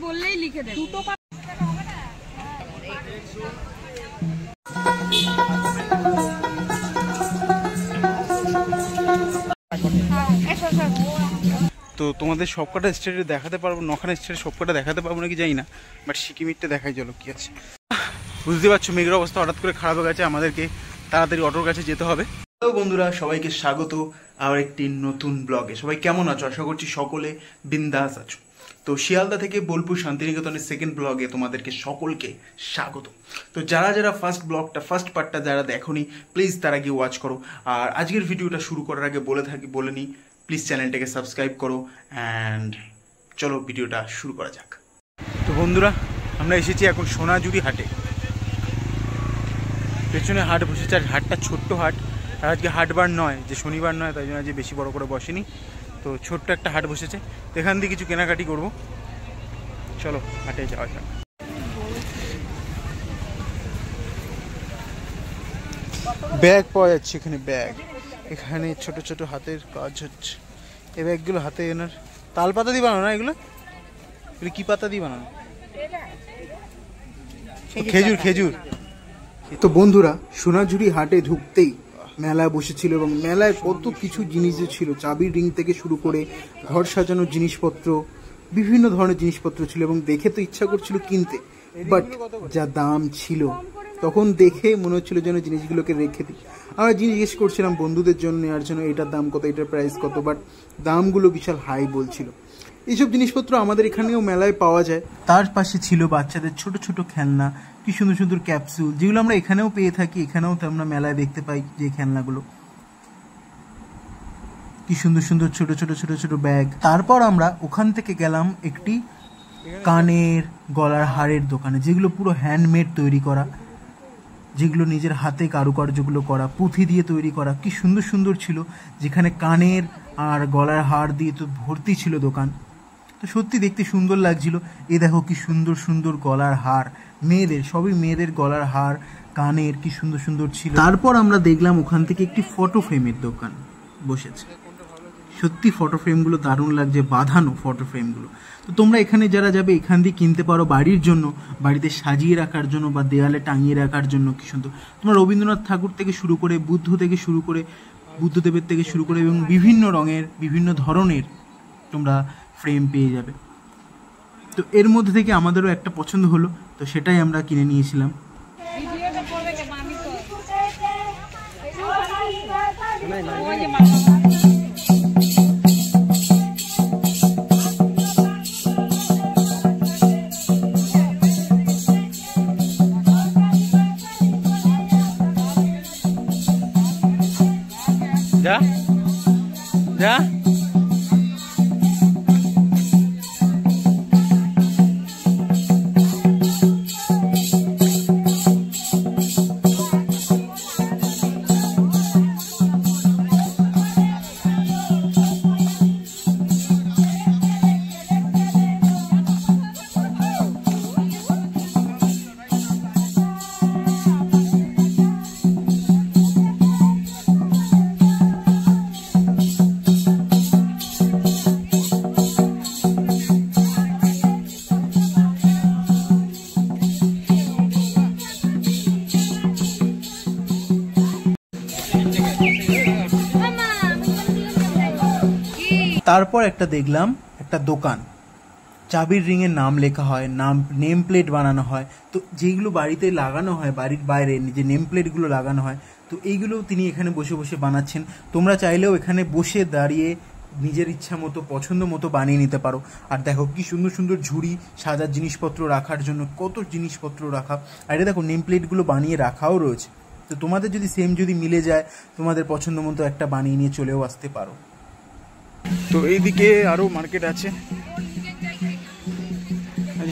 বললেই লিখে দেবে। তো তোমাদের সবকটা স্টেটে দেখাতে পারবো, নখানা স্টেটে সবকটা দেখাতে পারবো নাকি জানি না, বাট সিকিমিরটা দেখাই চলো কি আছে। বুঝতে পারছো মেঘের অবস্থা হঠাৎ করে খারাপ হয়ে গেছে, আমাদেরকে তাড়াতাড়ি অটোর কাছে যেতে হবে। হ্যালো বন্ধুরা, সবাইকে স্বাগত আবার একটি নতুন ব্লগে। সবাই কেমন আছো? আশা করছি সকলে বিন্দাস আছো। তো শিয়ালদা থেকে বোলপুর শান্তিনিকেতনের সেকেন্ড ব্লগে তোমাদেরকে সকলকে স্বাগত। তো যারা যারা ফার্স্ট পার্টটা যারা দেখোনি প্লিজ তারা গিয়ে ওয়াচ করো। আর আজকের ভিডিওটা শুরু করার আগে বলে নিই প্লিজ চ্যানেলটাকে সাবস্ক্রাইব করো। অ্যান্ড চলো ভিডিওটা শুরু করা যাক। তো বন্ধুরা, আমরা এসেছি এখন সোনাঝুরি হাটে। পেছনে হাট বসেছে, আর হাটটা ছোট্ট হাট। আর আজকে হাটবার নয়, যে শনিবার নয়, তাই জন্য আজকে বেশি বড় করে বসেনি। তো ছোট্ট একটা হাট বসেছে, তো এখান দিয়ে কিছু কেনাকাটি করব। চলো হাটে যাওয়া যাক। ব্যাগ পাওয়া যাচ্ছে এখানে, ব্যাগ। এখানে ছোট ছোট হাতের কাজ হচ্ছে। এই ব্যাগগুলো হাতে এনার তাল পাতা দিয়ে বানানো না? এগুলো কি পাতা দিয়ে বানানো? খেজুর খেজুর। তো বন্ধুরা, সোনাঝুরি হাটে ঢুকতেই মেলা বসেছিল এবং মেলায় কত কিছু জিনিস ছিল। চাবির রিং থেকে শুরু করে ঘর সাজানোর জিনিসপত্র, বিভিন্ন ধরনের জিনিসপত্র ছিল এবং দেখে তো ইচ্ছা করছিল কিনতে, বাট যা দাম ছিল তখন দেখে মনে হচ্ছিল যেন জিনিসগুলোকে রেখে দিই। আমরা জিজ্ঞেস করছিলাম বন্ধুদের জন্য নেওয়ার জন্য, এটার দাম কত, এটার প্রাইস কত, বাট দামগুলো বিশাল হাই বলছিল। এইসব জিনিসপত্র আমাদের এখানেও মেলায় পাওয়া যায়। তার পাশে ছিল বাচ্চাদের ছোট ছোট খেলনা, কি সুন্দর সুন্দর ক্যাপসুল, যেগুলো আমরা এখানেও পেয়ে থাকি। এখানেও তো আমরা মেলায় দেখতে পাই যে খেলনাগুলো, কি সুন্দর সুন্দর ছোট ছোট ছোট ছোট ব্যাগ। তারপর আমরা ওখান থেকে গেলাম একটি কানের গলার হারের দোকানে, যেগুলো পুরো হ্যান্ডমেড তৈরি করা, যেগুলো নিজের হাতে কারুকার্যগুলো করা, পুঁথি দিয়ে তৈরি করা। কি সুন্দর সুন্দর ছিল, যেখানে কানের আর গলার হার দিয়ে তো ভর্তি ছিল দোকান। তো সত্যি দেখতে সুন্দর লাগছিল। এ দেখো কি সুন্দর সুন্দর গলার হার, মেয়েদের, সবই মেয়েদের গলার হার, কানের, কি সুন্দর সুন্দর ছিল। তারপর আমরা দেখলাম ওখান থেকে একটি ফটো ফ্রেমের দোকান বসেছে। সত্যি ফটো ফ্রেমগুলো দারুণ লাগছে, বাঁধানো ফটো ফ্রেমগুলো। তো তোমরা এখানে যারা যাবে এখান দিয়ে কিনতে পারো বাড়ির জন্য, বাড়িতে সাজিয়ে রাখার জন্য বা দেয়ালে টাঙিয়ে রাখার জন্য। কি সুন্দর, তোমরা রবীন্দ্রনাথ ঠাকুর থেকে শুরু করে বুদ্ধদেবের থেকে শুরু করে এবং বিভিন্ন রঙের বিভিন্ন ধরনের তোমরা ফ্রেম পেয়ে যাবে। তো এর মধ্যে থেকে আমাদেরও একটা পছন্দ হলো, তো সেটাই আমরা কিনে নিয়েছিলাম। যা যা তারপর একটা দেখলাম একটা দোকান, চাবির রিংয়ের নাম লেখা হয়, নেম প্লেট বানানো হয়। তো যেইগুলো বাড়িতে লাগানো হয়, বাড়ির বাইরে যে নেম প্লেটগুলো লাগানো হয়, তো এইগুলো তিনি এখানে বসে বসে বানাচ্ছেন। তোমরা চাইলেও এখানে বসে দাঁড়িয়ে নিজের ইচ্ছা মতো পছন্দ মতো বানিয়ে নিতে পারো। আর দেখো কি সুন্দর সুন্দর ঝুড়ি, সাজার জিনিসপত্র রাখার জন্য কত জিনিসপত্র রাখা। আর এটা দেখো নেম প্লেটগুলো বানিয়ে রাখাও রয়েছে। তো তোমাদের যদি সেম যদি মিলে যায়, তোমাদের পছন্দ মতো একটা বানিয়ে নিয়ে চলেও আসতে পারো। তো এইদিকে আরো মার্কেট আছে,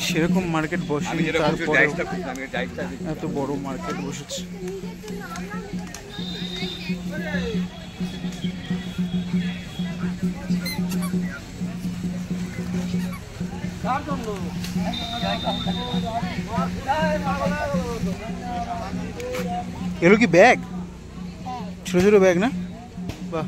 সেরকম মার্কেট বসেনি, তারপরে এত বড় মার্কেট বসেছে। এগুলো কি ব্যাগ? ছোট ছোট ব্যাগ না? বাহ,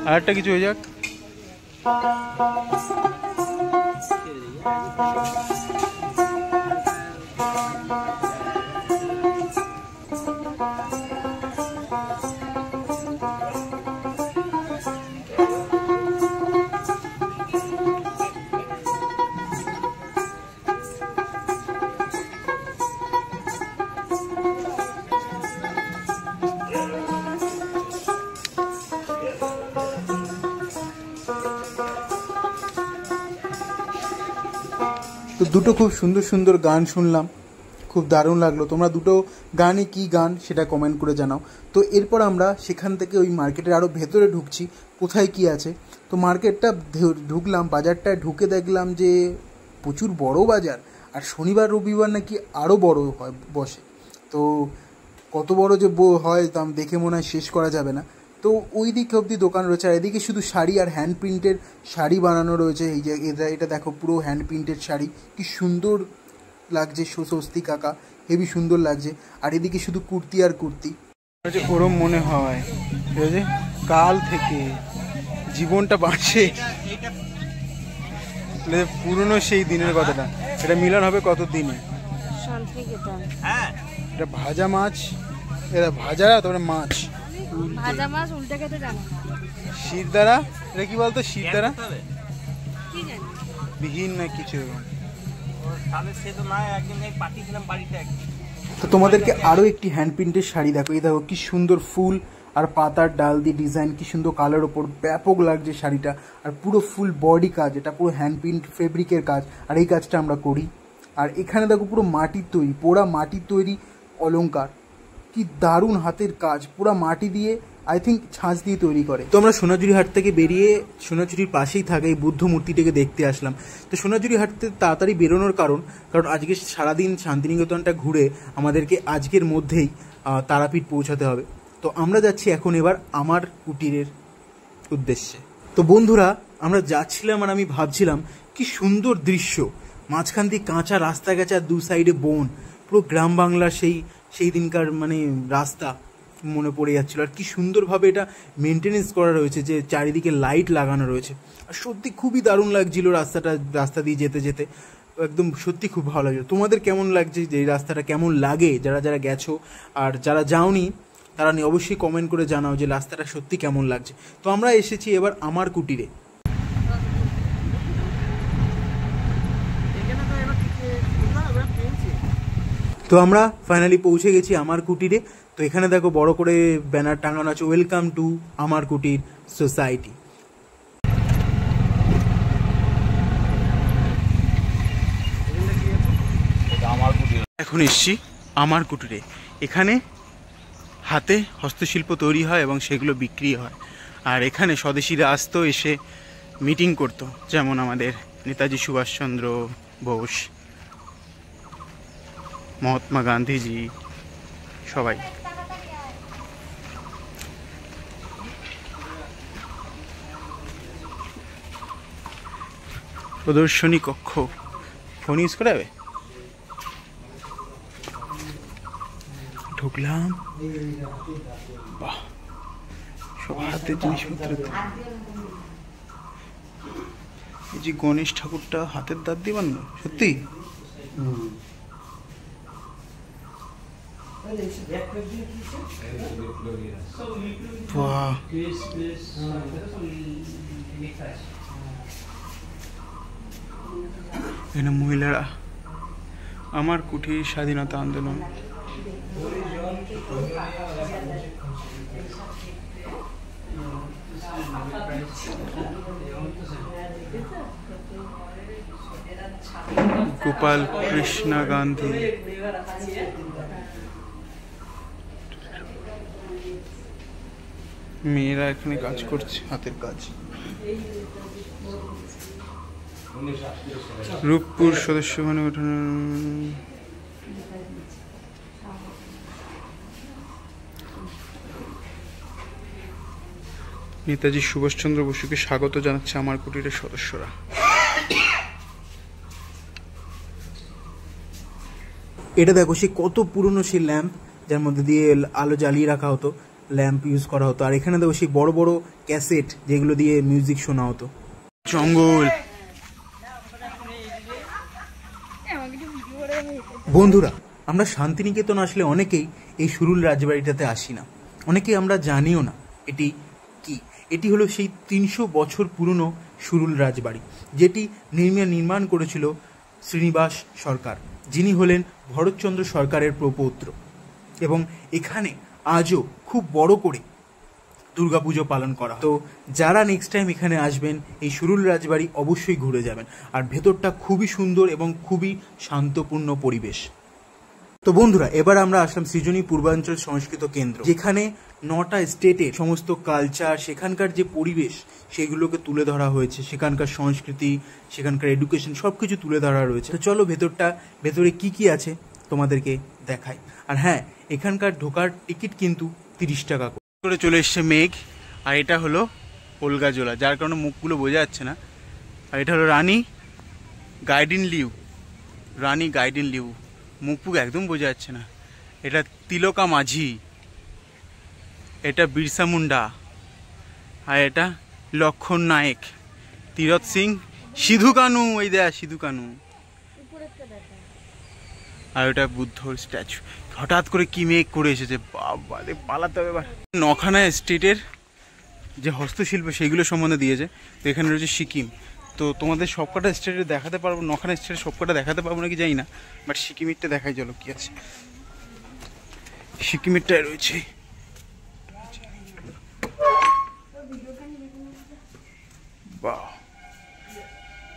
আর একটা কিছু হয়ে যাক। তো দুটো খুব সুন্দর সুন্দর গান শুনলাম, খুব দারুণ লাগলো। তোমরা দুটো গানই কী গান সেটা কমেন্ট করে জানাও। তো এরপর আমরা সেখান থেকে ওই মার্কেটের আরও ভেতরে ঢুকছি, কোথায় কি আছে। তো মার্কেটটা ঢুকলাম, বাজারটায় ঢুকে দেখলাম যে প্রচুর বড় বাজার, আর শনিবার রবিবার নাকি আরও বড় হয় বসে। তো কত বড় যে হয় তা দেখে মনে হয় শেষ করা যাবে না। তো ওই দিকে অবধি দোকান রয়েছে, আর এদিকে শুধু শাড়ি আর হ্যান্ড প্রিন্টের শাড়ি বানানো রয়েছে। এই যে এটা দেখো, পুরো হ্যান্ড প্রিন্টেড শাড়ি, কি সুন্দর লাগছে, স্বস্তি কাকা, হেবি সুন্দর লাগছে। আর এদিকে শুধু কুর্তি আর কুর্তি। ওরম মনে হয় ঠিক আছে, কাল থেকে জীবনটা বাঁচে, পুরনো সেই দিনের কথাটা। এটা মিলন হবে কত দিনে। এটা ভাজা মাছ, এটা ভাজা, তারপরে মাছ, ভাজা মাছ উল্টে খেতে জানো। শিরদাঁড়া, এটা কি বলতো, শিরদাঁড়া কি জানি বিহীন না কিছু। তো তোমাদেরকে আরও একটি হ্যান্ড প্রিন্টের শাড়ি দেখো। এই দেখো কি সুন্দর ফুল আর পাতার ডাল দিয়ে ডিজাইন, কি সুন্দর কালার ওপর, ব্যাপক লাগছে শাড়িটা। আর পুরো ফুল বডি কাজ, এটা পুরো হ্যান্ড প্রিন্ট ফেব্রিকের কাজ, আর এই কাজটা আমরা করি। আর এখানে দেখো পুরো মাটির তৈরি, পোড়া মাটির তৈরি অলংকার, কি দারুণ হাতের কাজ, পুরো মাটি দিয়ে আই থিঙ্ক ছাঁচ দিয়ে তৈরি করে। তো আমরা সোনাঝুরি হাট থেকে বেরিয়ে সোনাঝুরির পাশেই থাকে এই বুদ্ধ মূর্তিটাকে দেখতে আসলাম। তো সোনাঝুরি হাট থেকে তাড়াতাড়ি বেরোনোর কারণ আজকে সারাদিন শান্তিনিকেতনটা ঘুরে আমাদেরকে আজকের মধ্যেই তারাপীঠ পৌঁছাতে হবে। তো আমরা যাচ্ছি এখন এবার আমার কুটিরের উদ্দেশ্যে। তো বন্ধুরা, আমরা যাচ্ছিলাম আর আমি ভাবছিলাম কি সুন্দর দৃশ্য, মাঝখান দিয়ে কাঁচা রাস্তা গেছে আর দু সাইডে বন, পুরো গ্রাম বাংলার সেই দিনকার মানে রাস্তা মনে পড়ে যাচ্ছিলো। আর কি সুন্দরভাবে এটা মেনটেনেন্স করা রয়েছে, যে চারিদিকে লাইট লাগানো রয়েছে। আর সত্যি খুবই দারুণ লাগছিল রাস্তা দিয়ে যেতে যেতে, একদম সত্যি খুব ভালো লাগছে। তোমাদের কেমন লাগছে, যে এই রাস্তাটা কেমন লাগে, যারা গেছো, আর যারা যাওনি তারা অবশ্যই কমেন্ট করে জানাও যে রাস্তাটা সত্যি কেমন লাগছে। তো আমরা এসেছি এবার আমার কুটিরে। তো আমরা ফাইনালি পৌঁছে গেছি আমার কুটিরে। তো এখানে দেখো বড় করে ব্যানার টাঙানো আছে, ওয়েলকাম টু আমার কুটির সোসাইটি। এখন এসছি আমার কুটিরে। এখানে হাতে হস্তশিল্প তৈরি হয় এবং সেগুলো বিক্রি হয়। আর এখানে স্বদেশীরা আসতো, এসে মিটিং করতো, যেমন আমাদের নেতাজি সুভাষচন্দ্র বোস, মহাত্মা গান্ধীজি, সবাই। প্রদর্শনী কক্ষ, ফোন ইউজ করে যাবে। ঢুকলাম, বাহ, সব হাতের জিনিসপত্র। এই যে গণেশ ঠাকুরটা হাতের দাঁত দিয়ে বানানো, সত্যি বাহ। এখানে মহিলারা, আমার কুঠির স্বাধীনতা আন্দোলন। গোপাল কৃষ্ণ গান্ধী, মেয়েরা এখানে কাজ করছে, হাতের কাজ। রূপপুর সদস্য মানে নেতাজি সুভাষচন্দ্র বসুকে স্বাগত জানাচ্ছে আমার কুটিরের সদস্যরা। এটা দেখো সে কত পুরনো সেই ল্যাম্প, যার মধ্যে দিয়ে আলো জ্বালিয়ে রাখা হতো, ল্যাম্প ইউজ করা হতো। আর এখানে দেখো সেই বড় বড় ক্যাসেট যেগুলো দিয়ে মিউজিক শোনা হতো। জঙ্গল। বন্ধুরা, আমরা শান্তিনিকেতন আসলে অনেকেই এই সুরুল রাজবাড়িটাতে আসি না, অনেকেই আমরা জানিও না এটি কি। এটি হলো সেই 300 বছর পুরনো সুরুল রাজবাড়ি, যেটি নির্মাণ করেছিল শ্রীনিবাস সরকার, যিনি হলেন ভরতচন্দ্র সরকারের প্রপৌত্র। এবং এখানে আজও খুব বড় করে দুর্গাপুজো পালন করা। তো যারা নেক্সট টাইম এখানে আসবেন এই সুরুল রাজবাড়ি অবশ্যই ঘুরে যাবেন। আর ভেতরটা খুবই সুন্দর এবং খুবই শান্তপূর্ণ পরিবেশ। তো বন্ধুরা, এবার আমরা আসলাম সৃজনী পূর্বাঞ্চল সংস্কৃত কেন্দ্র, যেখানে 9টা স্টেটের সমস্ত কালচার, সেখানকার যে পরিবেশ সেগুলোকে তুলে ধরা হয়েছে, সেখানকার সংস্কৃতি, সেখানকার এডুকেশন সবকিছু তুলে ধরা রয়েছে। তো চলো ভেতরে কি কি আছে তোমাদেরকে দেখাই। আর হ্যাঁ, এখানকার ঢোকার টিকিট কিন্তু 30 টাকা করে। চলে এসছে মেঘ, আর এটা হলো ওলগাজোলা, যার কারণে মুখগুলো বোঝা যাচ্ছে না। আর এটা হলো রানী গাইডিন লিউ, মুখ একদম বোঝা যাচ্ছে না। এটা তিলকা মাঝি, এটা বিরসা মুন্ডা, আর এটা লক্ষণ নায়েক, তীরথ সিং, সিধু কানু, এই দেয়া সিধু কানু। আর ওটা বুদ্ধর স্ট্যাচু। হঠাৎ করে কি মেঘ করে এসেছে, বাবা রে, পালাতে হবে এবার। নখানা স্টেটের যে হস্তশিল্প সেইগুলো সম্বন্ধে দিয়েছে। তো এখানে রয়েছে সিকিম। তো তোমাদের সবকটা স্টেটে দেখাতে পারবো, নখানা স্টেটের সবকটা দেখাতে পারবো নাকি জানি না, বাট সিকিমিরটা দেখাই চলো কি আছে। সিকিমিরটাই রয়েছে। বাহ,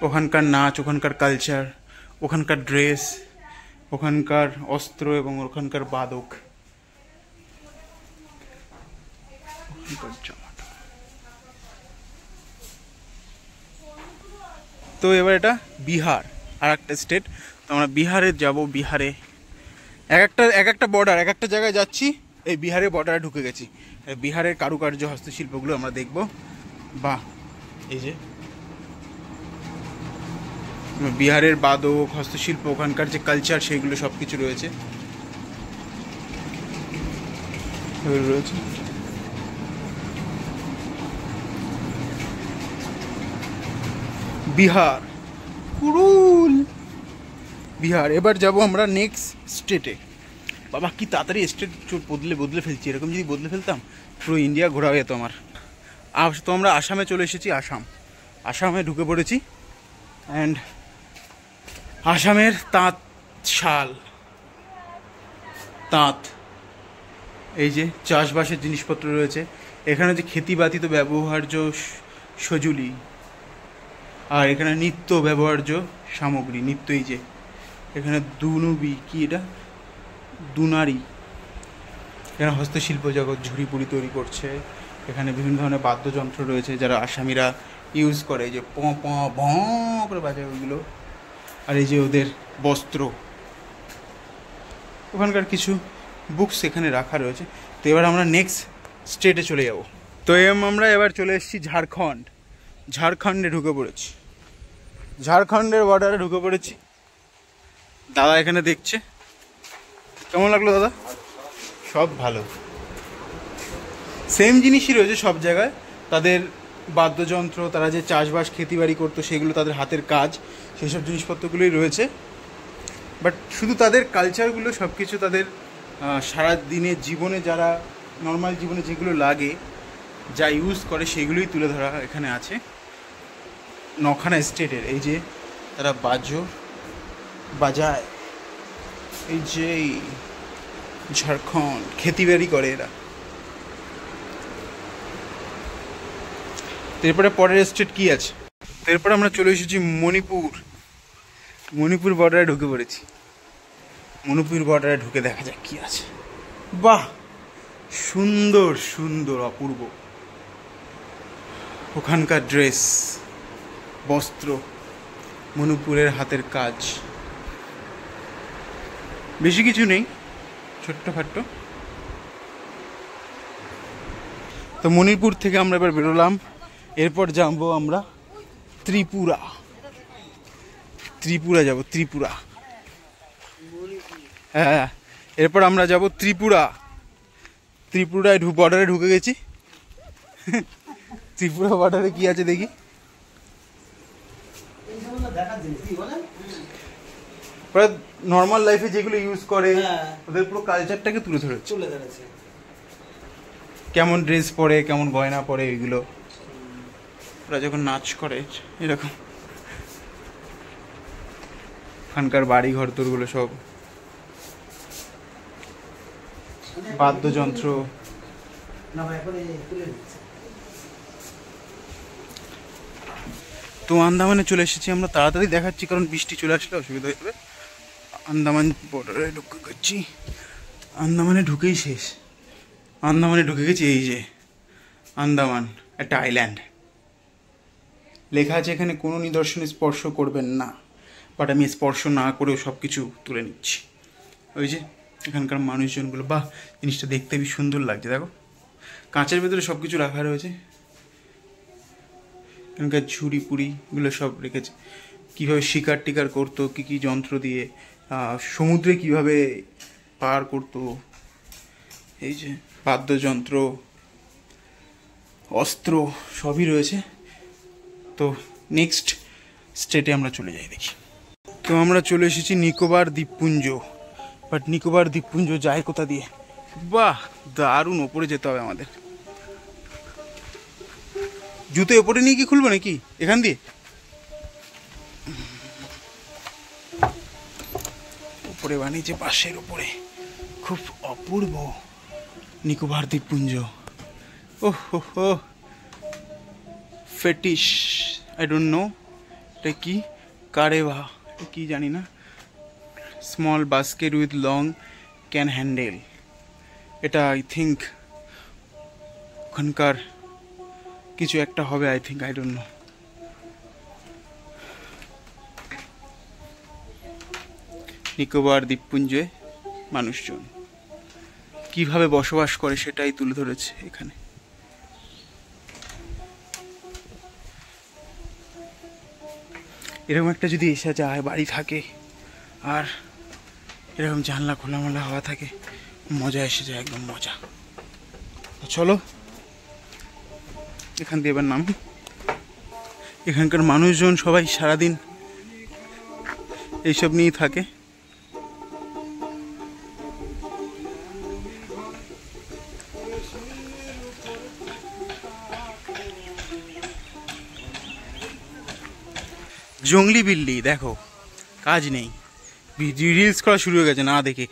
ওখানকার নাচ, ওখানকার কালচার, ওখানকার ড্রেস, ওখানকার অস্ত্র এবং ওখানকার বাদক। তো এবার এটা বিহার, আর একটা স্টেট। তো আমরা বিহারে যাব। বিহারে এক একটা বর্ডার, এক একটা জায়গায় যাচ্ছি। এই বিহারের বর্ডারে ঢুকে গেছি। বিহারের কারুকার্য, হস্তশিল্পগুলো আমরা দেখব। বাহ, এই যে বিহারের বাদক, হস্তশিল্প, ওখানকার যে কালচার সেগুলো সব কিছু রয়েছে। বিহার, কুরুল বিহার। এবার যাব আমরা নেক্সট স্টেটে। বাবা, কি তাড়াতাড়ি স্টেট বদলে ফেলছি। এরকম যদি বদলে ফেলতাম পুরো ইন্ডিয়া ঘোরা হয়ে যেত আমার। তো আমরা আসামে চলে এসেছি। আসামে ঢুকে পড়েছি। অ্যান্ড আসামের তাঁত, এই যে চাষবাসের জিনিসপত্র রয়েছে এখানে, যে খেতিবাতিতে ব্যবহার্য সঁজুলি, আর এখানে নিত্য ব্যবহার্য সামগ্রী, এই যে এখানে দুনারি, এখানে হস্তশিল্প জগৎ ঝুড়িপুড়ি তৈরি করছে। এখানে বিভিন্ন ধরনের বাদ্যযন্ত্র রয়েছে যারা আসামিরা ইউজ করে, যে প ভ করে বাজায় ওইগুলো। আর এই যে ওদের বস্ত্র, ওখানকার কিছু বুকস এখানে রাখা রয়েছে। তো এবার আমরা নেক্সট স্টেটে চলে যাব। তো আমরা এবার চলে এসেছি ঝাড়খণ্ডে ঢুকে পড়েছি। ঝাড়খণ্ডের বর্ডারে ঢুকে পড়েছি। দাদা এখানে দেখছে। কেমন লাগলো দাদা? সব ভালো, সেম জিনিসই রয়েছে সব জায়গায়। তাদের বাদ্যযন্ত্র, তারা যে চাষবাস খেতিবাড়ি করতো সেগুলো, তাদের হাতের কাজ, সেসব জিনিসপত্রগুলোই রয়েছে। বাট শুধু তাদের কালচারগুলো, সব কিছু তাদের সারা দিনের জীবনে, যারা নর্মাল জীবনে যেগুলো লাগে, যা ইউজ করে, সেগুলোই তুলে ধরা এখানে আছে। নখানা স্টেটের এই যে তারা বাজায়, এই যে ঝাড়খণ্ড খেতিবাড়ি করে এরা। এরপরে পরের স্টেট কি আছে? এরপরে আমরা চলে এসেছি মণিপুর বর্ডারে ঢুকে পড়েছি। মণিপুর বর্ডারে ঢুকে দেখা যাক কি আছে। বাহ, সুন্দর, অপূর্ব। ওখানকার ড্রেস, বস্ত্র, মণিপুরের হাতের কাজ, বেশি কিছু নেই, ছোট্টখাট্ট। তো মণিপুর থেকে আমরা এবার বেরোলাম, এরপর যাবো আমরা ত্রিপুরা। ত্রিপুরা যাব, ত্রিপুরা। হ্যাঁ, এরপর আমরা যাব ত্রিপুরা। ত্রিপুরায় বর্ডারে ঢুকে গেছি। ত্রিপুরা বর্ডারে কি আছে দেখি। নর্মাল লাইফে যেগুলো ইউজ করে ওদের পুরো কালচারটাকে তুলে ধরেছে। কেমন ড্রেস পরে, কেমন গয়না পরে, এগুলো ওরা যখন নাচ করে এরকম। ওখানকার বাড়ি ঘর তোরগুলো সব বাদ্যযন্ত্র। তো আন্দামানে চলে এসেছি আমরা, তাড়াতাড়ি দেখাচ্ছি কারণ বৃষ্টি চলে আসলে অসুবিধা হয়ে যাবে। আন্দামান বর্ডারে ঢুকে গেছি, আন্দামানে ঢুকেই শেষ। আন্দামানে ঢুকে গেছি, এই যে আন্দামান একটা আইল্যান্ড। লেখা আছে এখানে কোনো নিদর্শনে স্পর্শ করবেন না, বাট আমি স্পর্শ না করেও সব কিছু তুলে নিচ্ছি। ওই যে এখানকার মানুষজনগুলো, বাহ, জিনিসটা দেখতে বেশ সুন্দর লাগছে। দেখো, কাঁচের ভেতরে সব কিছু রাখা রয়েছে। এখানকার ঝুড়ি পুড়িগুলো সব রেখেছে, কীভাবে শিকার টিকার করতো, কী কী যন্ত্র দিয়ে সমুদ্রে কিভাবে পার করতো। এই যে বাদ্যযন্ত্র, অস্ত্র সবই রয়েছে। তো নেক্সট স্টেটে আমরা চলে যাই দেখি। তো আমরা চলে এসেছি নিকোবর দ্বীপপুঞ্জ। বাট নিকোবর দ্বীপপুঞ্জ যায় কোথা দিয়ে? বাহ, দারুণ, ওপরে যেতে হবে আমাদের। জুতো ওপরে নিয়ে কি খুলবো নাকি এখান দিয়ে? উপরে বানিয়েছে, পাশের উপরে। খুব অপূর্ব নিকোবর দ্বীপপুঞ্জ। ওহ হো হো, ফেটিশ, আই ডোন্ট নো এটা কি, কারেভা কি জানি না। Small basket with long cane handle, এটা আই থিঙ্ক ওখানকার কিছু একটা হবে, I think, I don't know. Nicobar দ্বীপপুঞ্জে মানুষজন কিভাবে বসবাস করে সেটাই তুলে ধরেছে এখানে। এরকম একটা যদি এসে যায়, বাড়ি থাকে, আর এরকম জানলা খোলামেলা হওয়া থাকে, মজা এসে যায়, একদম মজা। চলো এখান দিয়ে এবার নাম। এখানকার মানুষজন সবাই সারাদিন এইসব নিয়েই থাকে। জঙ্গলি বিল্লি, দেখো কাজ নেই, রিলস করা শুরু হয়ে গেছে না দেখে,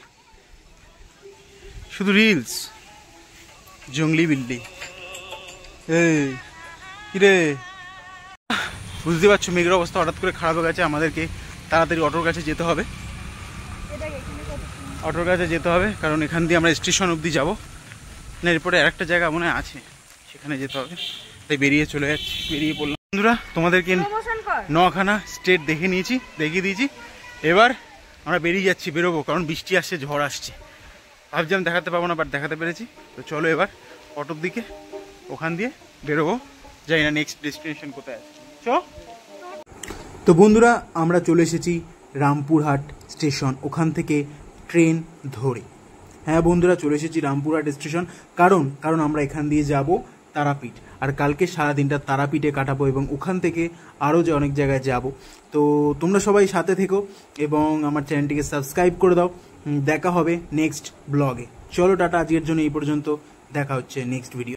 শুধু রিলস। জঙ্গলি বিল্লি, এই কিরে, বুঝতে পারছো মেঘের অবস্থা হঠাৎ করে খারাপ হয়ে গেছে। আমাদেরকে তাড়াতাড়ি অটোর কাছে যেতে হবে, অটোর কাছে যেতে হবে, কারণ এখান দিয়ে আমরা স্টেশন অবধি যাবো না, এরপরে আরেকটা জায়গা মনে হয় আছে, সেখানে যেতে হবে। তাই বেরিয়ে চলে যাচ্ছি, বেরিয়ে পড়লাম। বন্ধুরা, তোমাদেরকে নখানা স্টেট দেখিয়ে দিয়েছি। এবার আমরা বেরিয়ে যাচ্ছি, বেরোবো, কারণ বৃষ্টি আসছে, ঝড় আসছে। ভাবছিলাম দেখাতে পাবো না, বাট দেখাতে পেরেছি। তো চলো এবার অটোর দিকে, ওখান দিয়ে বেরোবো, যাই না নেক্সট ডেস্টিনেশন কোথায় আছে। তো বন্ধুরা, আমরা চলে এসেছি রামপুরহাট স্টেশন, ওখান থেকে ট্রেন ধরে। হ্যাঁ বন্ধুরা, চলে এসেছি রামপুরহাট স্টেশন, কারণ আমরা এখান দিয়ে যাব তারাপীঠ, আর কালকে সারাদিনটা তারাপীঠে কাটাবো এবং ওখান থেকে আরও যে অনেক জায়গায় যাব। তো তোমরা সবাই সাথে থেকো এবং আমার চ্যানেলটিকে সাবস্ক্রাইব করে দাও। দেখা হবে নেক্সট ব্লগে। চলো টাটা, আজকের জন্য এই পর্যন্ত, দেখা হচ্ছে নেক্সট ভিডিও।